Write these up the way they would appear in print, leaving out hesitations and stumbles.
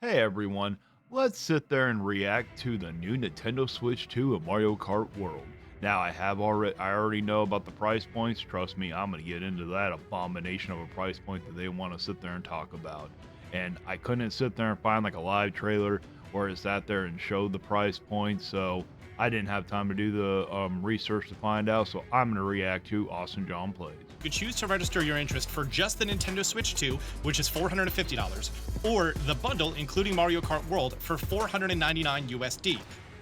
Hey everyone, let's sit there and react to the new Nintendo Switch 2 of Mario Kart World. Now I already know about the price points. Trust me, I'm gonna get into that abomination of a price point that they want to sit there and talk about. And I couldn't sit there and find like a live trailer where it sat there and showed the price points, so I didn't have time to do the research to find out. So I'm gonna react to Austin John Plays. You could choose to register your interest for just the Nintendo Switch 2, which is $450, or the bundle including Mario Kart World for $499 USD.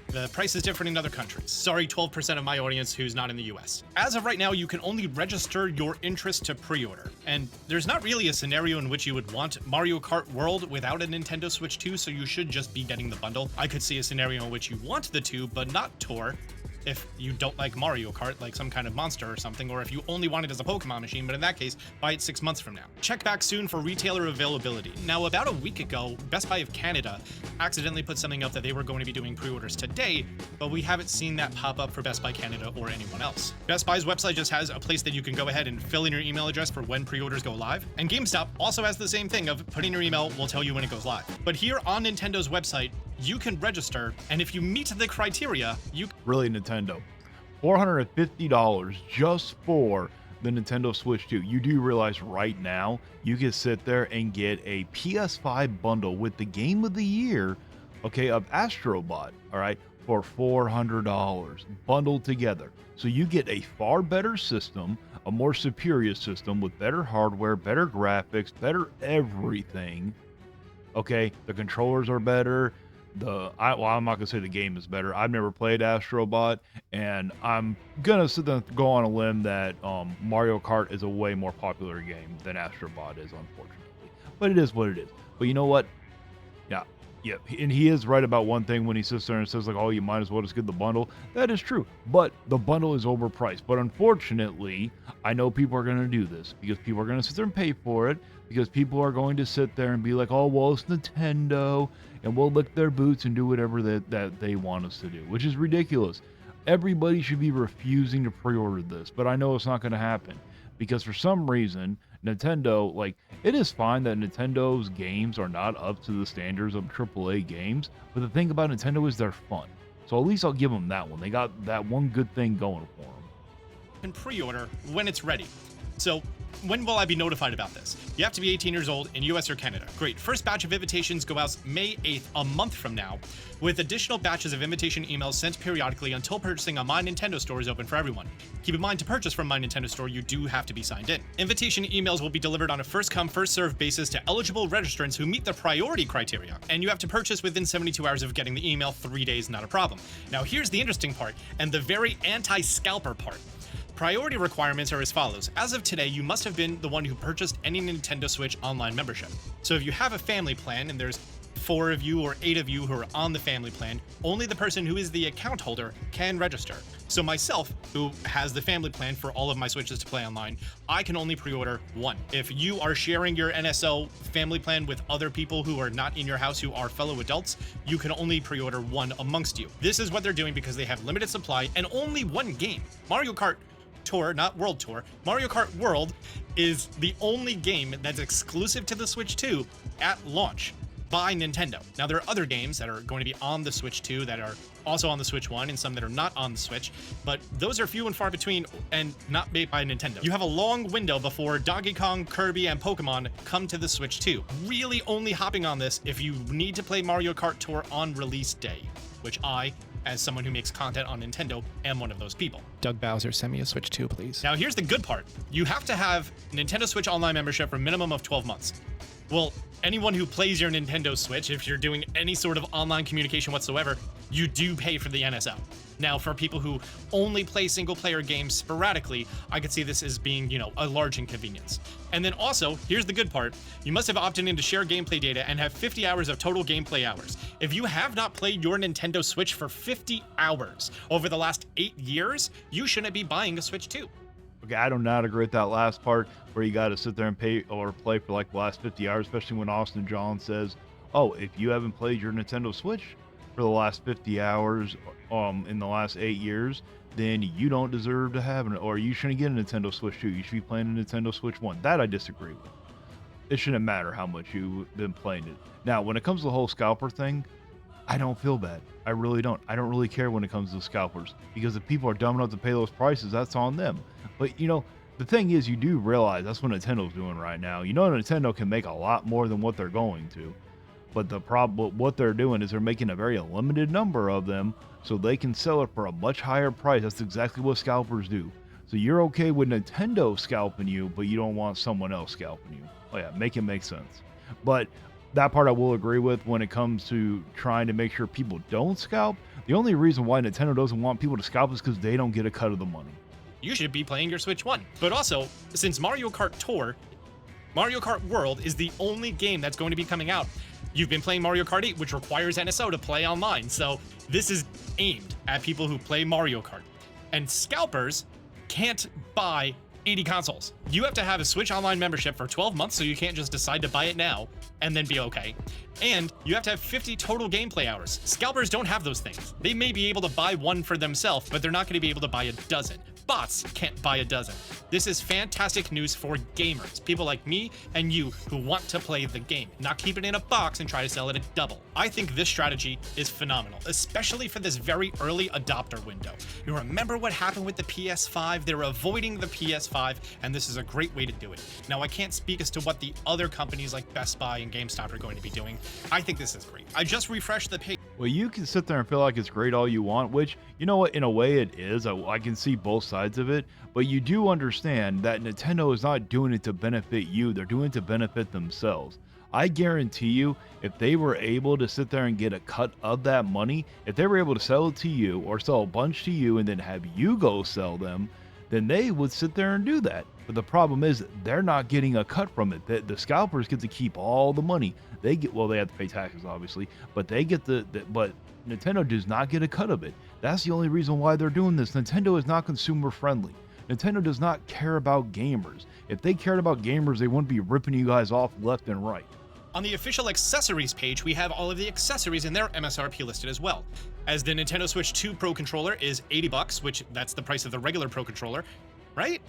The price is different in other countries. Sorry, 12% of my audience who's not in the US. As of right now, you can only register your interest to pre-order. And there's not really a scenario in which you would want Mario Kart World without a Nintendo Switch 2, so you should just be getting the bundle. I could see a scenario in which you want the 2, but not Tour, if you don't like Mario Kart, like some kind of monster or something, or if you only want it as a Pokemon machine, but in that case, buy it 6 months from now. Check back soon for retailer availability. Now, about a week ago, Best Buy of Canada accidentally put something up that they were going to be doing pre-orders today, but we haven't seen that pop up for Best Buy Canada or anyone else. Best Buy's website just has a place that you can go ahead and fill in your email address for when pre-orders go live, and GameStop also has the same thing of putting your email will tell you when it goes live. But here on Nintendo's website, you can register, and if you meet the criteria, you Really, Nintendo. $450 just for the Nintendo Switch 2. You do realize right now you can sit there and get a PS5 bundle with the game of the year, okay, of Astrobot, all right, for $400 bundled together. So you get a far better system, a more superior system with better hardware, better graphics, better everything. Okay, the controllers are better. I'm not gonna say the game is better. I've never played Astrobot, and I'm gonna sit there and go on a limb that Mario Kart is a way more popular game than Astrobot is, unfortunately. But it is what it is. But you know what? Yeah, yeah, and he is right about one thing when he sits there and says like, "Oh, you might as well just get the bundle." That is true, but the bundle is overpriced. But unfortunately, I know people are gonna do this because people are gonna sit there and pay for it because people are going to sit there and be like, "Oh, well, it's Nintendo," and we'll lick their boots and do whatever that they want us to do, which is ridiculous. Everybody should be refusing to pre-order this, but I know it's not going to happen because for some reason Nintendo, like, it is fine that Nintendo's games are not up to the standards of AAA games, but the thing about Nintendo is they're fun. So at least I'll give them that one. They got that one good thing going for them. can pre-order when it's ready. So when will I be notified about this? You have to be 18 years old in US or Canada. Great. First batch of invitations go out May 8th, a month from now, with additional batches of invitation emails sent periodically until purchasing on My Nintendo Store is open for everyone. Keep in mind, to purchase from My Nintendo Store, you do have to be signed in. Invitation emails will be delivered on a first-come, first-served basis to eligible registrants who meet the priority criteria, and you have to purchase within 72 hours of getting the email. 3 days, not a problem. Now here's the interesting part, and the very anti-scalper part. Priority requirements are as follows. As of today, you must have been the one who purchased any Nintendo Switch online membership. So if you have a family plan and there's 4 of you or 8 of you who are on the family plan, only the person who is the account holder can register. So myself, who has the family plan for all of my Switches to play online, I can only pre-order 1. If you are sharing your NSO family plan with other people who are not in your house who are fellow adults, you can only pre-order 1 amongst you. This is what they're doing because they have limited supply and only 1 game. Mario Kart Tour, not World Tour. Mario Kart World is the only game that's exclusive to the Switch 2 at launch by Nintendo. Now, there are other games that are going to be on the Switch 2 that are also on the Switch 1 and some that are not on the Switch, but those are few and far between and not made by Nintendo. You have a long window before Donkey Kong, Kirby, and Pokemon come to the Switch 2. Really only hopping on this if you need to play Mario Kart Tour on release day, which I, as someone who makes content on Nintendo, am one of those people. Doug Bowser, send me a Switch 2, please. Now, here's the good part. You have to have Nintendo Switch Online membership for a minimum of 12 months. Well, anyone who plays your Nintendo Switch, if you're doing any sort of online communication whatsoever, you do pay for the NSO. Now, for people who only play single-player games sporadically, I could see this as being, a large inconvenience. And then also, here's the good part. You must have opted in to share gameplay data and have 50 hours of total gameplay hours. If you have not played your Nintendo Switch for 50 hours over the last 8 years, you shouldn't be buying a Switch 2. Okay, I do not agree with that last part where you got to sit there and pay or play for like the last 50 hours, especially when Austin John says, "Oh, if you haven't played your Nintendo Switch for the last 50 hours in the last 8 years, then you don't deserve to have it, or you shouldn't get a Nintendo Switch 2. You should be playing a Nintendo Switch 1." That I disagree with. it shouldn't matter how much you've been playing it. Now, when it comes to the whole scalper thing, I don't feel bad. I really don't. I don't really care when it comes to scalpers, because if people are dumb enough to pay those prices, that's on them. But the thing is, you do realize that's what Nintendo's doing right now. Nintendo can make a lot more than what they're going to. But the problem, what they're doing is they're making a very limited number of them so they can sell it for a much higher price. That's exactly what scalpers do. So you're okay with Nintendo scalping you, but you don't want someone else scalping you. Oh yeah, make it make sense. But that part I will agree with when it comes to trying to make sure people don't scalp. The only reason why Nintendo doesn't want people to scalp is because they don't get a cut of the money. You should be playing your Switch 1. But also, since Mario Kart Tour, Mario Kart World is the only game that's going to be coming out. You've been playing Mario Kart 8, which requires NSO to play online. So this is aimed at people who play Mario Kart. And scalpers can't buy 80 consoles. You have to have a Switch Online membership for 12 months, so you can't just decide to buy it now and then be okay. And you have to have 50 total gameplay hours. Scalpers don't have those things. They may be able to buy one for themselves, but they're not going to be able to buy a dozen. Bots can't buy a dozen. This is fantastic news for gamers, people like me and you who want to play the game, not keep it in a box and try to sell it at double. I think this strategy is phenomenal, especially for this very early adopter window. You remember what happened with the PS5? They were avoiding the PS5, and this is a great way to do it. Now, I can't speak as to what the other companies like Best Buy and GameStop are going to be doing. I think this is great. I just refreshed the page. Well, you can sit there and feel like it's great all you want, which, you know what, in a way it is. I can see both sides of it, but you do understand that Nintendo is not doing it to benefit you. They're doing it to benefit themselves. I guarantee you, if they were able to sit there and get a cut of that money, if they were able to sell it to you or sell a bunch to you and then have you go sell them, then they would sit there and do that. But the problem is they're not getting a cut from it. The scalpers get to keep all the money. They have to pay taxes, obviously, but they get but Nintendo does not get a cut of it. That's the only reason why they're doing this. Nintendo is not consumer friendly. Nintendo does not care about gamers. If they cared about gamers, they wouldn't be ripping you guys off left and right. On the official accessories page, we have all of the accessories in their MSRP listed as well. As the Nintendo Switch 2 Pro controller is $80, which that's the price of the regular Pro controller, right?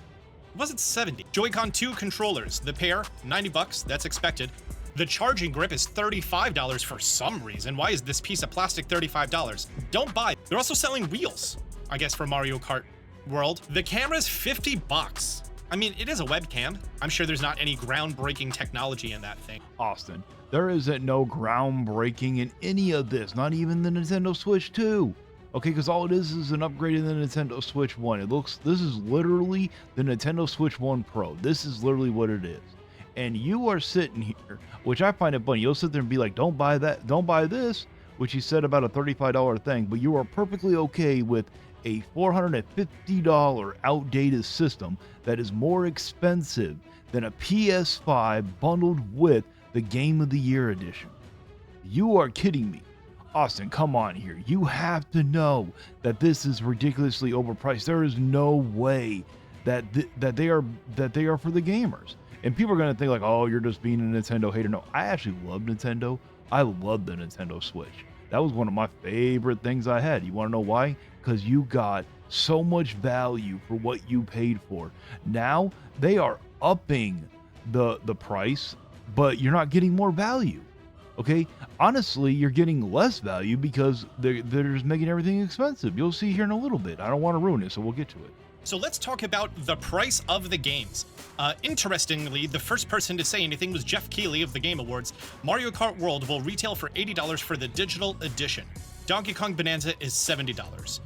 Was it 70? Joy-Con 2 controllers, the pair, $90, that's expected. The charging grip is $35 for some reason. Why is this piece of plastic $35? Don't buy. They're also selling wheels, I guess, for Mario Kart World. The camera's $50. I mean, it is a webcam. I'm sure there's not any groundbreaking technology in that thing. Austin, there isn't no groundbreaking in any of this, not even the Nintendo Switch 2. Okay, because all it is an upgrade in the Nintendo Switch 1. This is literally the Nintendo Switch 1 Pro. This is literally what it is. And you are sitting here, which I find it funny. You'll sit there and be like, don't buy that, don't buy this, which he said about a $35 thing, but you are perfectly okay with a $450 outdated system that is more expensive than a PS5 bundled with the Game of the Year edition. You are kidding me. Austin, come on here. You have to know that this is ridiculously overpriced. There is no way that they are for the gamers. And people are going to think like, oh, you're just being a Nintendo hater. No, I actually love Nintendo. I love the Nintendo Switch. That was one of my favorite things I had. You want to know why? Because you got so much value for what you paid for. Now they are upping the price, but you're not getting more value. Okay, honestly, you're getting less value because they're just making everything expensive. You'll see here in a little bit. I don't want to ruin it, so we'll get to it. So let's talk about the price of the games. Interestingly, the first person to say anything was Jeff Keighley of the Game Awards. Mario Kart World will retail for $80 for the digital edition. Donkey Kong Bonanza is $70.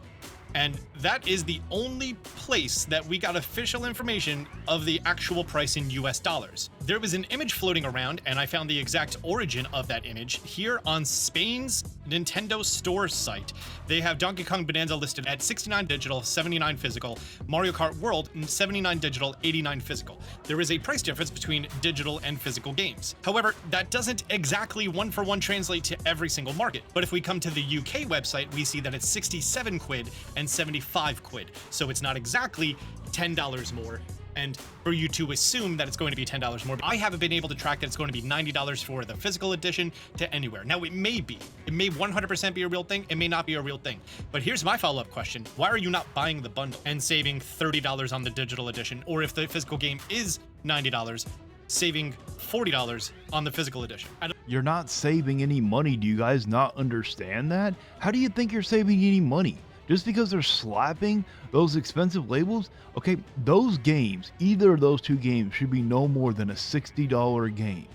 And that is the only place that we got official information of the actual price in US dollars. There was an image floating around, and I found the exact origin of that image here on Spain's Nintendo Store site. They have Donkey Kong Bonanza listed at 69 digital, 79 physical, Mario Kart World 79 digital, 89 physical. There is a price difference between digital and physical games. However, that doesn't exactly one-for-one translate to every single market. But if we come to the UK website, we see that it's 67 quid and 75 quid. So it's not exactly $10 more. And for you to assume that it's going to be $10 more, I haven't been able to track that it's going to be $90 for the physical edition to anywhere. Now, it may 100% be a real thing. It may not be a real thing. But here's my follow-up question. Why are you not buying the bundle and saving $30 on the digital edition? Or if the physical game is $90, saving $40 on the physical edition. You're not saving any money. Do you guys not understand that? How do you think you're saving any money? Just because they're slapping those expensive labels? Okay, those games, either of those two games should be no more than a $60 game.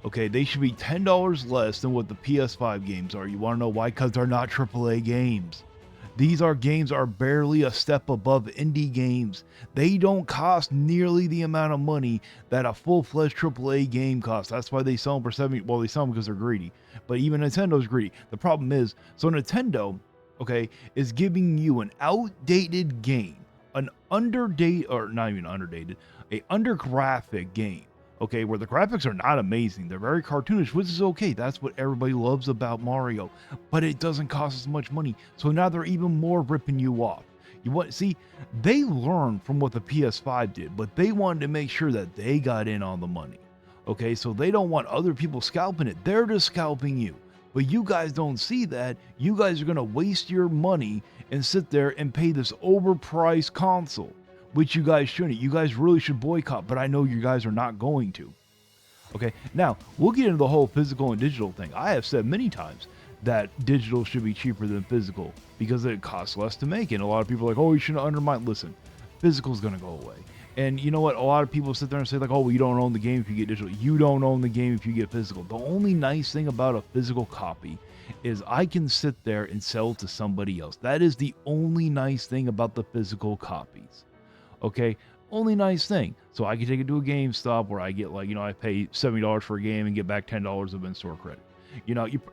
Okay, they should be $10 less than what the PS5 games are. You want to know why? Because they're not AAA games. These games are barely a step above indie games. They don't cost nearly the amount of money that a full-fledged AAA game costs. That's why they sell them for 70. Well, they sell them because they're greedy. But even Nintendo's greedy. The problem is, so Nintendo, okay, is giving you an outdated game, an underdated, or not even underdated, a undergraphic game. Okay, where the graphics are not amazing. They're very cartoonish, which is okay. That's what everybody loves about Mario. But it doesn't cost as much money. So now they're even more ripping you off. See, they learned from what the PS5 did, but they wanted to make sure that they got in on the money. Okay, so they don't want other people scalping it. They're just scalping you. But you guys don't see that. You guys are going to waste your money and sit there and pay this overpriced console, which you guys shouldn't. You guys really should boycott, but I know you guys are not going to. Okay, now we'll get into the whole physical and digital thing. I have said many times that digital should be cheaper than physical because it costs less to make. And a lot of people are like, oh, you shouldn't undermine. Listen, physical is going to go away. And you know what? A lot of people sit there and say like, oh, well, you don't own the game if you get digital. You don't own the game if you get physical. The only nice thing about a physical copy is I can sit there and sell it to somebody else. That is the only nice thing about the physical copies. Okay, only nice thing. So I can take it to a GameStop where I get like, I pay $70 for a game and get back $10 of in-store credit.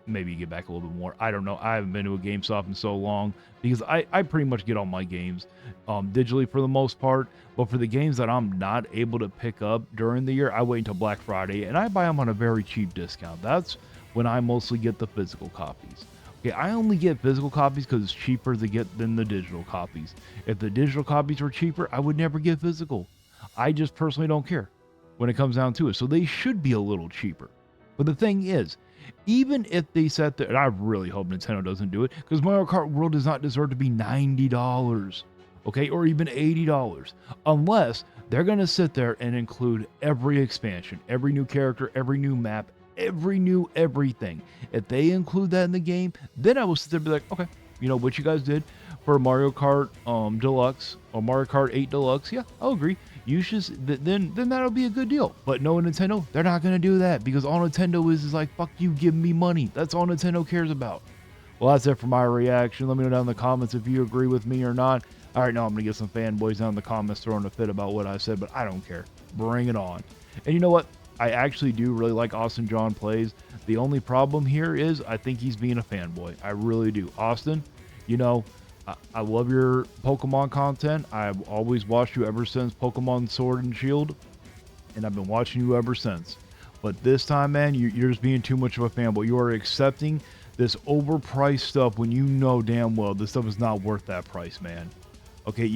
Maybe you get back a little bit more. I don't know. I haven't been to a GameStop in so long because I pretty much get all my games digitally for the most part. But for the games that I'm not able to pick up during the year, I wait until Black Friday and I buy them on a very cheap discount. That's when I mostly get the physical copies. Okay, I only get physical copies because it's cheaper to get than the digital copies. If the digital copies were cheaper, I would never get physical. I just personally don't care when it comes down to it. So they should be a little cheaper. But the thing is, even if they sat there, and I really hope Nintendo doesn't do it, because Mario Kart World does not deserve to be $90, okay, or even $80, unless they're going to sit there and include every expansion, every new character, every new map, every new everything. If they include that in the game, then I will sit there and be like, okay, what you guys did for Mario Kart Deluxe or Mario Kart 8 Deluxe, yeah, I'll agree. You should then that'll be a good deal. But no, Nintendo, they're not gonna do that because all Nintendo is like, fuck you, give me money. That's all Nintendo cares about. Well, that's it for my reaction. Let me know down in the comments if you agree with me or not. All right, now I'm gonna get some fanboys down in the comments throwing a fit about what I said, but I don't care. Bring it on. And you know what? I actually do really like Austin John Plays. The only problem here is I think he's being a fanboy. I really do. Austin, I love your Pokemon content. I've always watched you ever since Pokemon Sword and Shield, and I've been watching you ever since. But this time, man, you're just being too much of a fanboy. You are accepting this overpriced stuff when you know damn well this stuff is not worth that price, man. Okay,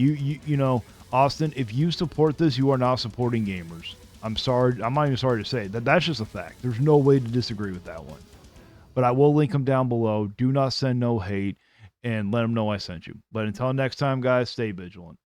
Austin, if you support this, you are not supporting gamers. I'm sorry. I'm not even sorry to say that. That's just a fact. There's no way to disagree with that one. But I will link them down below. Do not send no hate and let them know I sent you. But until next time, guys, stay vigilant.